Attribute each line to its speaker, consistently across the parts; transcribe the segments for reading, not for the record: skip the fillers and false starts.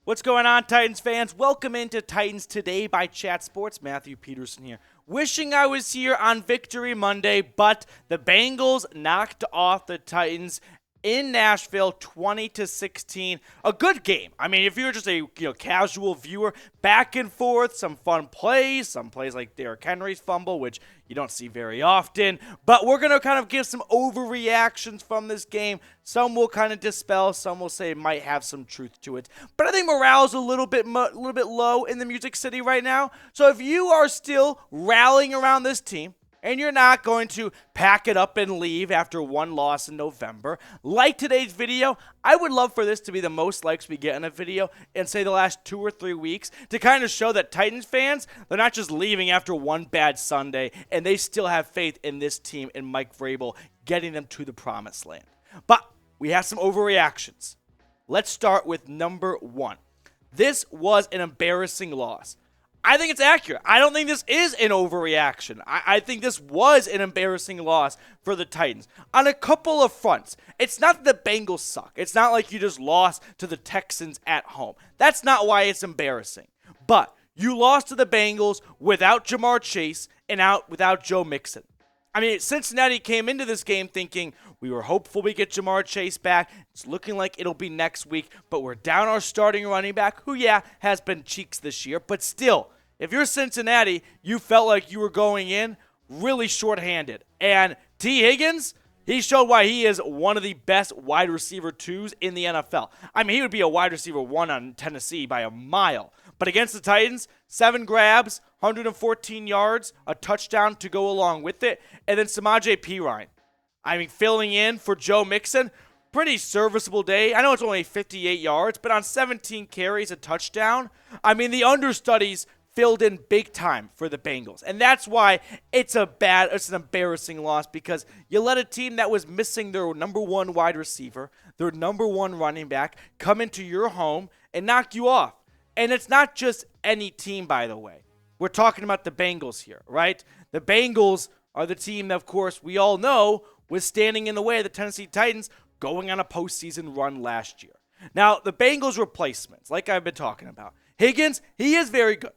Speaker 1: What's going on, Titans fans? Welcome into Titans Today by Chat Sports. Matthew Peterson here. Wishing I was here on Victory Monday, but the Bengals knocked off the Titans in Nashville 20-16. A good game. I mean, if you're just a casual viewer, back and forth, some fun plays, some plays like Derrick Henry's fumble, which you don't see very often. But we're going to kind of give some overreactions from this game. Some will kind of dispel, some will say it might have some truth to it. But I think morale's a little bit low in the Music City right now. So if you are still rallying around this team, and you're not going to pack it up and leave after one loss in November, like today's video, I would love for this to be the most likes we get in a video in, say, the last 2 or 3 weeks to kind of show that Titans fans, they're not just leaving after one bad Sunday, and they still have faith in this team and Mike Vrabel getting them to the promised land. But we have some overreactions. Let's start with number 1. This was an embarrassing loss. I think it's accurate. I don't think this is an overreaction. I think this was an embarrassing loss for the Titans on a couple of fronts. It's not that the Bengals suck. It's not like you just lost to the Texans at home. That's not why it's embarrassing. But you lost to the Bengals without Jamar Chase and without Joe Mixon. I mean, Cincinnati came into this game thinking we were hopeful we get Jamar Chase back. It's looking like it'll be next week, but we're down our starting running back, who, has been cheeks this year. But still, if you're Cincinnati, you felt like you were going in really shorthanded. And T. Higgins, he showed why he is one of the best wide receiver 2s in the NFL. I mean, he would be a wide receiver 1 on Tennessee by a mile. But against the Titans, 7 grabs, 114 yards, a touchdown to go along with it, and then Samaje Perine. I mean, filling in for Joe Mixon, pretty serviceable day. I know it's only 58 yards, but on 17 carries, a touchdown. I mean, the understudies filled in big time for the Bengals. And that's why it's an embarrassing loss, because you let a team that was missing their number 1 wide receiver, their number 1 running back, come into your home and knock you off. And it's not just any team, by the way. We're talking about the Bengals here, right? The Bengals are the team that, of course, we all know was standing in the way of the Tennessee Titans going on a postseason run last year. Now, the Bengals replacements, like I've been talking about. Higgins, he is very good.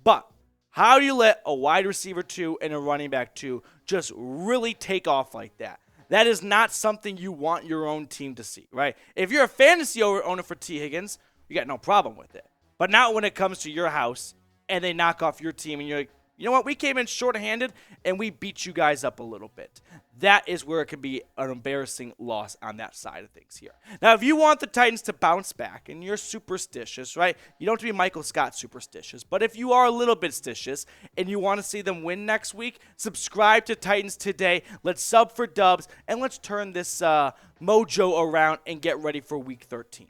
Speaker 1: But how do you let a wide receiver 2 and a running back 2 just really take off like that? That is not something you want your own team to see, right? If you're a fantasy owner for T. Higgins, you got no problem with it. But not when it comes to your house and they knock off your team and you're like, you know what, we came in shorthanded and we beat you guys up a little bit. That is where it can be an embarrassing loss on that side of things here. Now, if you want the Titans to bounce back and you're superstitious, right? You don't have to be Michael Scott superstitious, but if you are a little bit stitious and you want to see them win next week, subscribe to Titans Today. Let's sub for dubs and let's turn this mojo around and get ready for Week 13.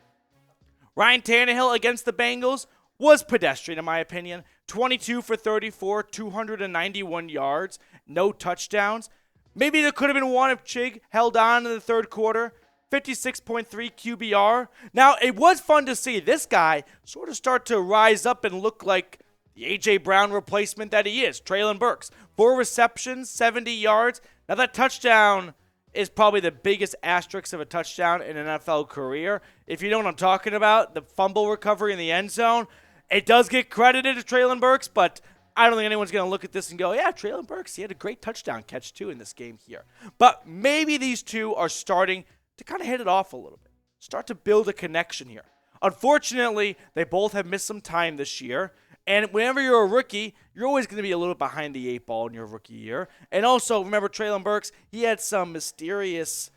Speaker 1: Ryan Tannehill against the Bengals was pedestrian, in my opinion. 22 for 34, 291 yards, no touchdowns. Maybe there could have been one if Chig held on in the third quarter. 56.3 QBR. Now, it was fun to see this guy sort of start to rise up and look like the A.J. Brown replacement that he is, Treylon Burks. 4 receptions, 70 yards. Now, that touchdown is probably the biggest asterisk of a touchdown in an NFL career. If you know what I'm talking about, the fumble recovery in the end zone, it does get credited to Treylon Burks, but I don't think anyone's going to look at this and go, yeah, Treylon Burks, he had a great touchdown catch too in this game here. But maybe these two are starting to kind of hit it off a little bit, start to build a connection here. Unfortunately, they both have missed some time this year. And whenever you're a rookie, you're always going to be a little behind the 8 ball in your rookie year. And also, remember Treylon Burks, he had some mysterious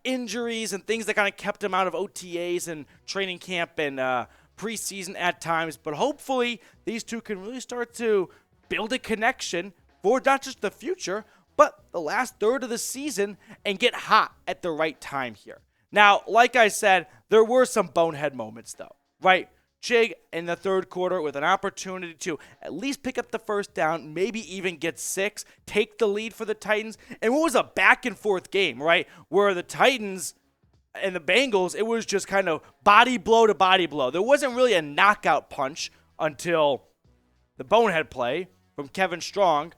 Speaker 1: injuries and things that kind of kept him out of OTAs and training camp and preseason at times. But hopefully, these two can really start to build a connection for not just the future, but the last third of the season and get hot at the right time here. Now, like I said, there were some bonehead moments, though, right? Chig in the third quarter with an opportunity to at least pick up the first down, maybe even get 6, take the lead for the Titans. And what was a back and forth game, right? Where the Titans and the Bengals, it was just kind of body blow to body blow. There wasn't really a knockout punch until the bonehead play from Kevin Strong.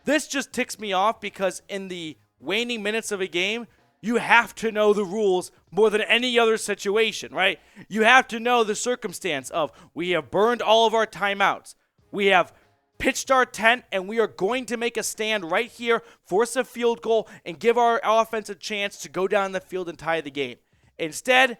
Speaker 1: This just ticks me off because in the waning minutes of a game, you have to know the rules more than any other situation, right? You have to know the circumstance of we have burned all of our timeouts. We have pitched our tent, and we are going to make a stand right here, force a field goal, and give our offense a chance to go down the field and tie the game. Instead,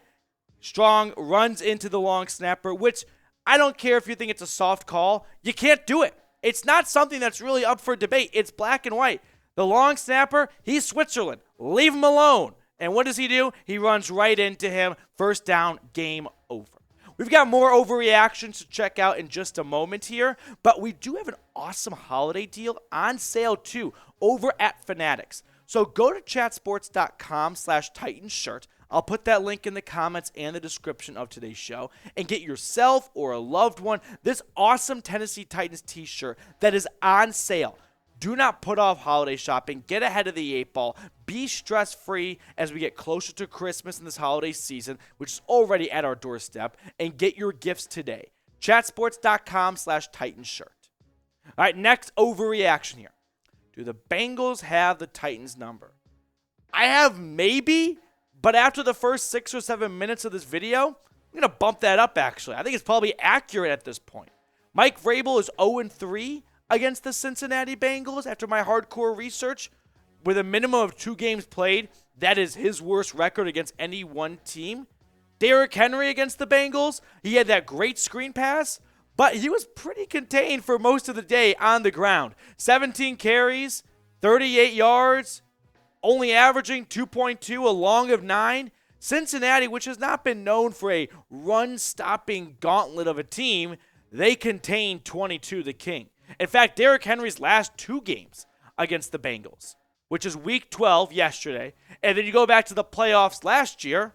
Speaker 1: Strong runs into the long snapper, which I don't care if you think it's a soft call. You can't do it. It's not something that's really up for debate. It's black and white. The long snapper, he's Switzerland. Leave him alone. And what does he do? He runs right into him. First down, game over. We've got more overreactions to check out in just a moment here, but we do have an awesome holiday deal on sale too over at Fanatics. So go to chatsports.com/Titans-shirt. I'll put that link in the comments and the description of today's show, and get yourself or a loved one this awesome Tennessee Titans t-shirt that is on sale. Do not put off holiday shopping. Get ahead of the 8 ball. Be stress-free as we get closer to Christmas in this holiday season, which is already at our doorstep, and get your gifts today. Chatsports.com/Titans-shirt. All right, next overreaction here. Do the Bengals have the Titans number? I have maybe, but after the first 6 or 7 minutes of this video, I'm going to bump that up, actually. I think it's probably accurate at this point. Mike Vrabel is 0-3 against the Cincinnati Bengals after my hardcore research. With a minimum of 2 games played, that is his worst record against any one team. Derrick Henry against the Bengals, he had that great screen pass, but he was pretty contained for most of the day on the ground. 17 carries, 38 yards, only averaging 2.2, a long of 9. Cincinnati, which has not been known for a run-stopping gauntlet of a team, they contained 22 the King. In fact, Derrick Henry's last 2 games against the Bengals, which is week 12 yesterday, and then you go back to the playoffs last year,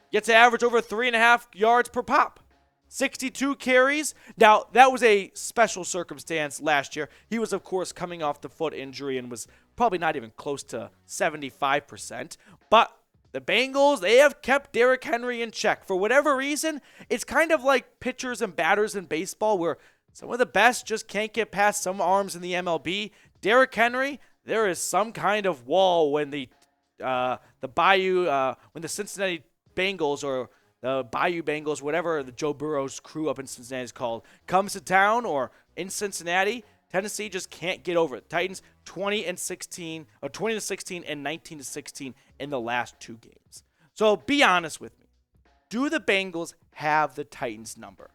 Speaker 1: gets to average over 3.5 yards per pop. 62 carries. Now, that was a special circumstance last year. He was, of course, coming off the foot injury and was probably not even close to 75%. But the Bengals, they have kept Derrick Henry in check. For whatever reason, it's kind of like pitchers and batters in baseball where some of the best just can't get past some arms in the MLB. Derrick Henry, there is some kind of wall when the Cincinnati Bengals or the Bayou Bengals, whatever the Joe Burrow's crew up in Cincinnati is called, comes to town or in Cincinnati, Tennessee just can't get over it. Titans 20-16 and 19-16 in the last 2 games. So be honest with me. Do the Bengals have the Titans number?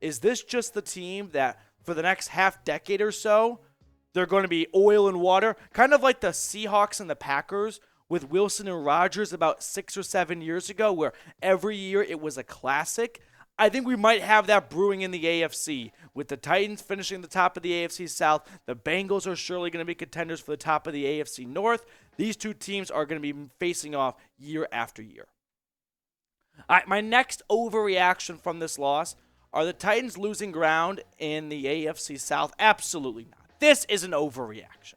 Speaker 1: Is this just the team that for the next half decade or so, they're going to be oil and water? Kind of like the Seahawks and the Packers with Wilson and Rodgers about 6 or 7 years ago, where every year it was a classic. I think we might have that brewing in the AFC, with the Titans finishing the top of the AFC South. The Bengals are surely going to be contenders for the top of the AFC North. These 2 teams are going to be facing off year after year. All right, my next overreaction from this loss, are the Titans losing ground in the AFC South? Absolutely not. This is an overreaction.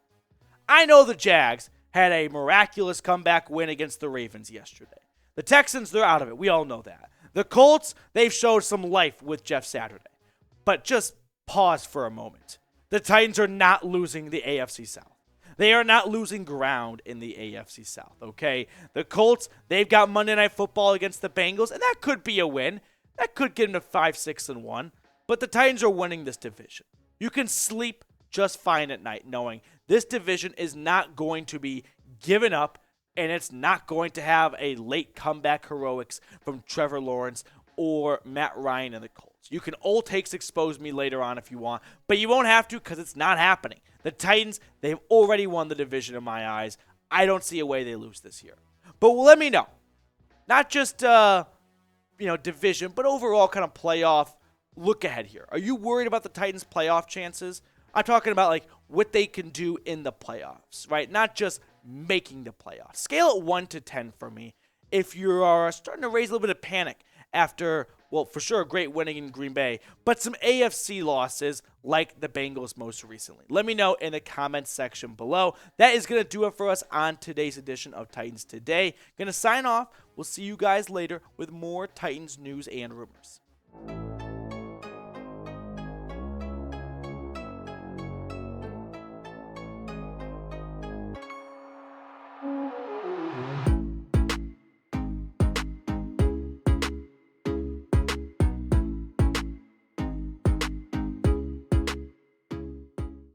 Speaker 1: I know the Jags had a miraculous comeback win against the Ravens yesterday. The Texans, they're out of it. We all know that. The Colts, they've showed some life with Jeff Saturday. But just pause for a moment. The Titans are not losing the AFC South. They are not losing ground in the AFC South, okay? The Colts, they've got Monday Night Football against the Bengals, and that could be a win. That could get them to 5-6-1. But the Titans are winning this division. You can sleep just fine at night knowing this division is not going to be given up, and it's not going to have a late comeback heroics from Trevor Lawrence or Matt Ryan and the Colts. You can old takes expose me later on if you want, but you won't have to because it's not happening. The Titans, they've already won the division in my eyes. I don't see a way they lose this year. But let me know. Not just division, but overall kind of playoff look ahead here. Are you worried about the Titans' playoff chances? I'm talking about like what they can do in the playoffs, right? Not just making the playoffs. Scale it 1 to 10 for me if you are starting to raise a little bit of panic after, well, for sure, a great winning in Green Bay, but some AFC losses like the Bengals most recently. Let me know in the comments section below. That is going to do it for us on today's edition of Titans Today. Going to sign off. We'll see you guys later with more Titans news and rumors.